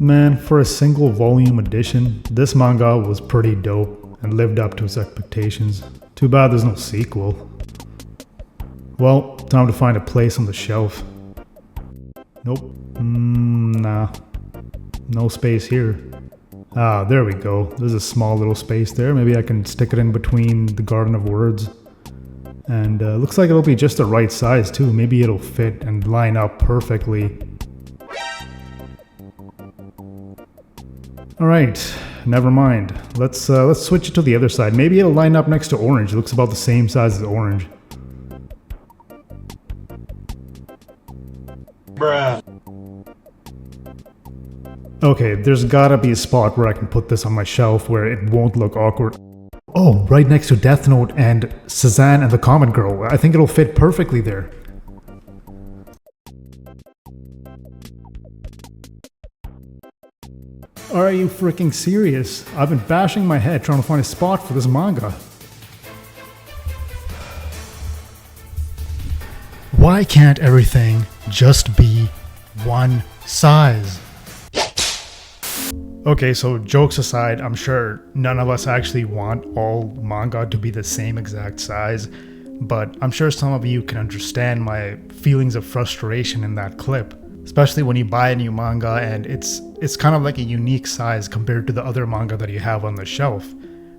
Man, for a single volume edition, this manga was pretty dope and lived up to its expectations. Too bad there's no sequel. Well, time to find a place on the shelf. Nope. Nah. No space here. Ah, there we go. There's a small little space there. Maybe I can stick it in between the Garden of Words. And looks like it'll be just the right size too. Maybe it'll fit and line up perfectly. Alright, never mind. Let's switch it to the other side. Maybe it'll line up next to orange. It looks about the same size as orange. Bruh. Okay, there's gotta be a spot where I can put this on my shelf where it won't look awkward. Oh, right next to Death Note and Cezanne and the Common Girl. I think it'll fit perfectly there. Are you freaking serious? I've been bashing my head trying to find a spot for this manga. Why can't everything just be one size? Okay, so jokes aside, I'm sure none of us actually want all manga to be the same exact size, but I'm sure some of you can understand my feelings of frustration in that clip, especially when you buy a new manga and it's kind of like a unique size compared to the other manga that you have on the shelf.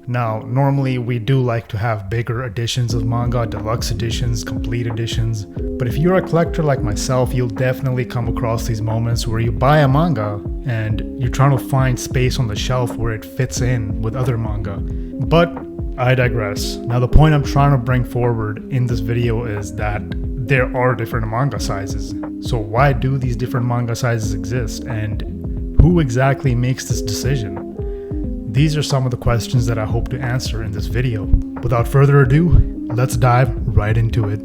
Now, normally we do like to have bigger editions of manga, deluxe editions, complete editions, but if you're a collector like myself, you'll definitely come across these moments where you buy a manga and you're trying to find space on the shelf where it fits in with other manga. But I digress. Now, the point I'm trying to bring forward in this video is that there are different manga sizes. So why do these different manga sizes exist, and who exactly makes this decision? These are some of the questions that I hope to answer in this video. Without further ado, let's dive right into it.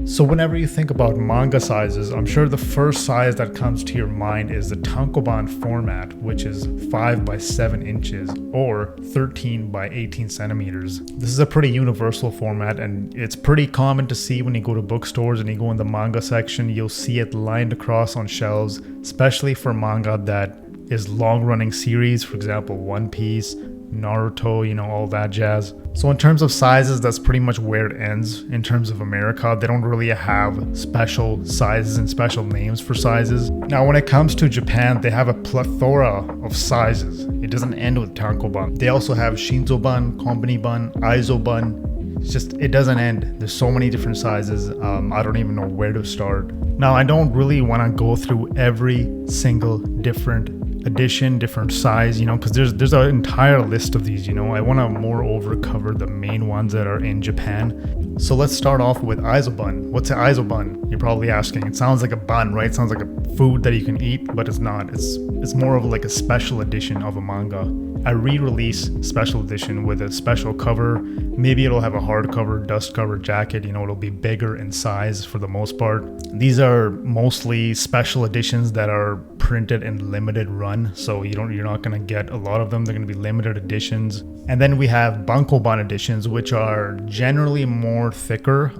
So whenever you think about manga sizes, I'm sure the first size that comes to your mind is the Tankoban format, which is 5 by 7 inches or 13 by 18 centimeters. This is a pretty universal format, and it's pretty common to see when you go to bookstores and you go in the manga section. You'll see it lined across on shelves, especially for manga that is long-running series, for example One Piece, Naruto, you know, all that jazz. So in terms of sizes, that's pretty much where it ends. In terms of America, they don't really have special sizes and special names for sizes. Now when it comes to Japan, they have a plethora of sizes. It doesn't end with Tankoban. They also have Shinzoban, Kombiniban, Aizoban. It's just, it doesn't end. There's so many different sizes. I don't even know where to start. Now I don't really want to go through every single different edition, different size, you know, because there's an entire list of these, you know. I want to moreover cover the main ones that are in Japan. So let's start off with Aizoban. What's an Aizoban? You're probably asking. It sounds like a bun, right? It sounds like a food that you can eat, but it's not. It's more of like a special edition of a manga. A re-release special edition with a special cover. Maybe it'll have a hardcover, dust cover jacket, you know, it'll be bigger in size for the most part. These are mostly special editions that are printed in limited run, so you're not going to get a lot of them. They're going to be limited editions. And then we have Bunkoban editions, which are generally more thicker.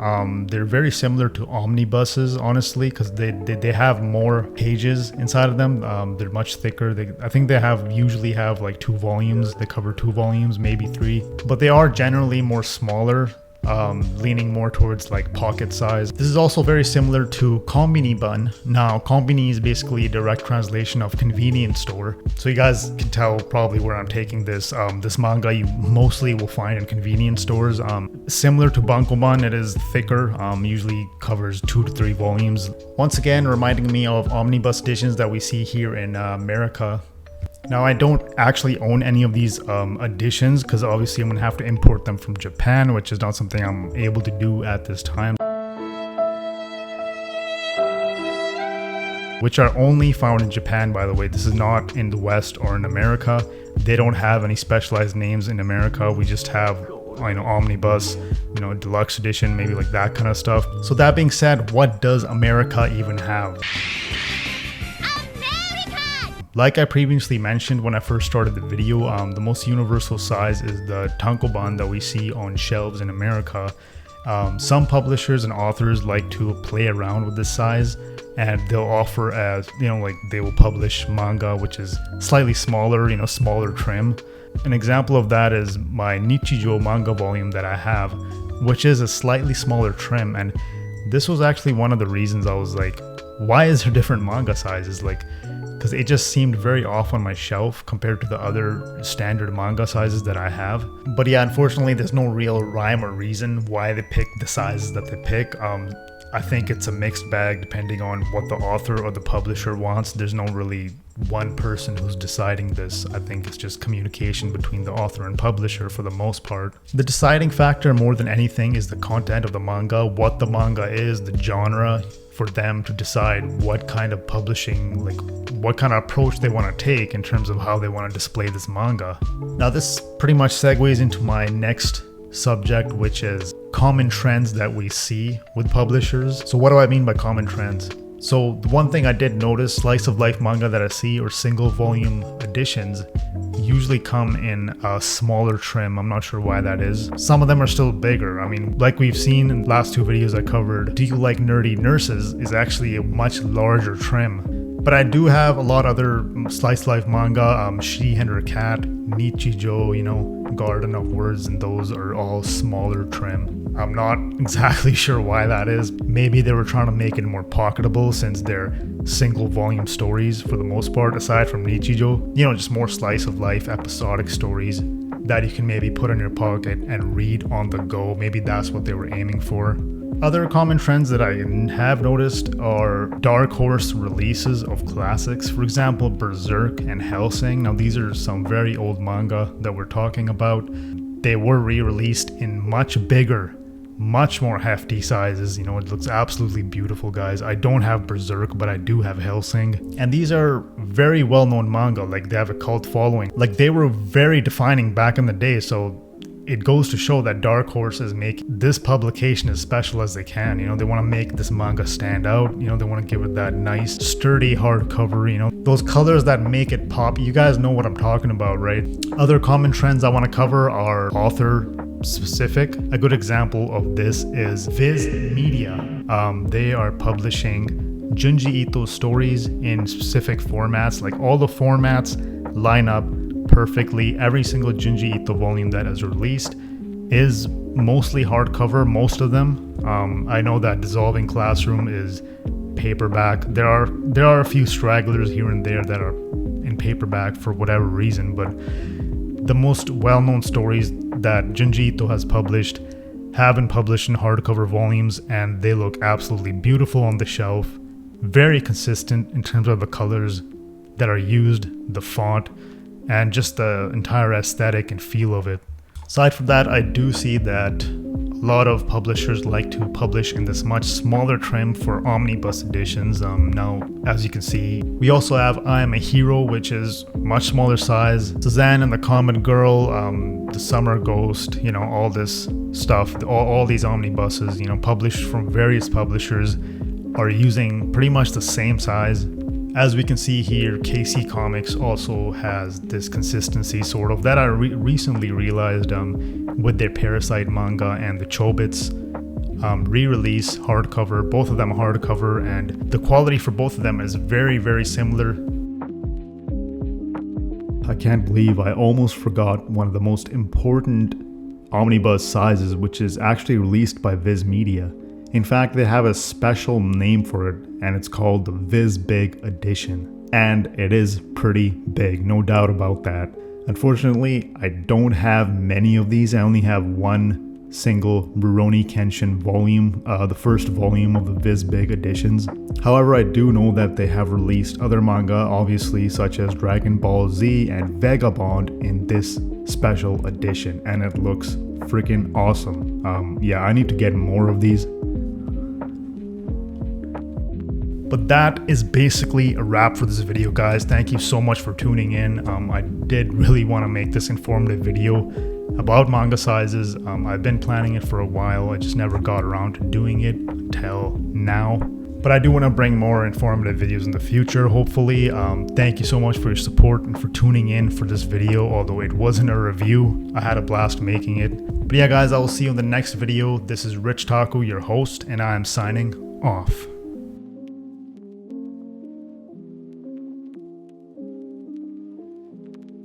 They're very similar to omnibuses, honestly, because they have more pages inside of them. They're much thicker. I think they usually have like 2 volumes. They cover 2 volumes, maybe 3, but they are generally more smaller, leaning more towards like pocket size. This is also very similar to Kombiniban. Now, Kombini is basically a direct translation of convenience store. So you guys can tell probably where I'm taking this. This manga you mostly will find in convenience stores. Similar to Bunkoban, it is thicker, usually covers 2 to 3 volumes. Once again, reminding me of omnibus editions that we see here in America. Now, I don't actually own any of these editions because obviously I'm going to have to import them from Japan, which is not something I'm able to do at this time. Which are only found in Japan, by the way. This is not in the West or in America. They don't have any specialized names in America. We just have, you know, omnibus, you know, deluxe edition, maybe like that kind of stuff. So that being said, what does America even have? Like I previously mentioned when I first started the video, the most universal size is the Tankoban that we see on shelves in America. Some publishers and authors like to play around with this size and they'll offer as, like they will publish manga which is slightly smaller, smaller trim. An example of that is my Nichijo manga volume that I have, which is a slightly smaller trim. And this was actually one of the reasons I was like, why is there different manga sizes? Because it just seemed very off on my shelf compared to the other standard manga sizes that I have. But yeah, unfortunately, there's no real rhyme or reason why they pick the sizes that they pick. I think it's a mixed bag depending on what the author or the publisher wants. There's no really one person who's deciding this. I think it's just communication between the author and publisher for the most part. The deciding factor more than anything is the content of the manga, what the manga is, the genre, for them to decide what kind of publishing, what kind of approach they want to take in terms of how they want to display this manga. Now this pretty much segues into my next subject, which is common trends that we see with publishers. So what do I mean by common trends? So the one thing I did notice, slice of life manga that I see or single volume editions usually come in a smaller trim. I'm not sure why that is. Some of them are still bigger. I mean, like we've seen in the last two videos I covered, Do You Like Nerdy Nurses is actually a much larger trim. But I do have a lot of other slice of life manga, She and Her Cat, Nichijo, Garden of Words, and those are all smaller trim. I'm not exactly sure why that is. Maybe they were trying to make it more pocketable since they're single volume stories for the most part, aside from Nichijo. Just more slice of life episodic stories that you can maybe put in your pocket and read on the go. Maybe that's what they were aiming for. Other common trends that I have noticed are dark horse releases of classics. For example, Berserk and Hellsing. Now these are some very old manga that we're talking about. They were re-released in much bigger, much more hefty sizes. It looks absolutely beautiful, guys. I don't have Berserk, but I do have Hellsing. And these are very well-known manga. They have a cult following. They were very defining back in the day, so it goes to show that Dark Horses make this publication as special as they can. They want to make this manga stand out. They want to give it that nice, sturdy hardcover, those colors that make it pop. You guys know what I'm talking about, right? Other common trends I want to cover are author specific. A good example of this is VizBIG. They are publishing Junji Ito's stories in specific formats. All the formats line up perfectly. Every single Junji Ito volume that is released is mostly hardcover, most of them. I know that Dissolving Classroom is paperback. There are a few stragglers here and there that are in paperback for whatever reason, but the most well-known stories that Junji Ito has published have been published in hardcover volumes, and they look absolutely beautiful on the shelf. Very consistent in terms of the colors that are used, the font, and just the entire aesthetic and feel of it. Aside from that, I do see that a lot of publishers like to publish in this much smaller trim for omnibus editions. Now, as you can see, we also have I Am a Hero, which is much smaller size, Suzanne and the Common Girl, The Summer Ghost, all this stuff, all these omnibuses, published from various publishers are using pretty much the same size. As we can see here, KC Comics also has this consistency sort of that I recently realized with their Parasite manga and the Chobits re-release hardcover, both of them hardcover, and the quality for both of them is very, very similar. I can't believe I almost forgot one of the most important omnibus sizes, which is actually released by Viz Media. In fact, they have a special name for it, and it's called the VizBIG edition. And it is pretty big, no doubt about that. Unfortunately, I don't have many of these. I only have one single Rurouni Kenshin volume, the first volume of the VizBIG editions. However, I do know that they have released other manga, obviously, such as Dragon Ball Z and Vagabond in this special edition, and it looks freaking awesome. Yeah, I need to get more of these. But that is basically a wrap for this video, guys. Thank you so much for tuning in. I did really want to make this informative video about manga sizes. I've been planning it for a while. I just never got around to doing it until now. But I do want to bring more informative videos in the future, hopefully. Thank you so much for your support and for tuning in for this video, although it wasn't a review. I had a blast making it. But yeah, guys, I will see you in the next video. This is Rich Taku, your host, and I am signing off.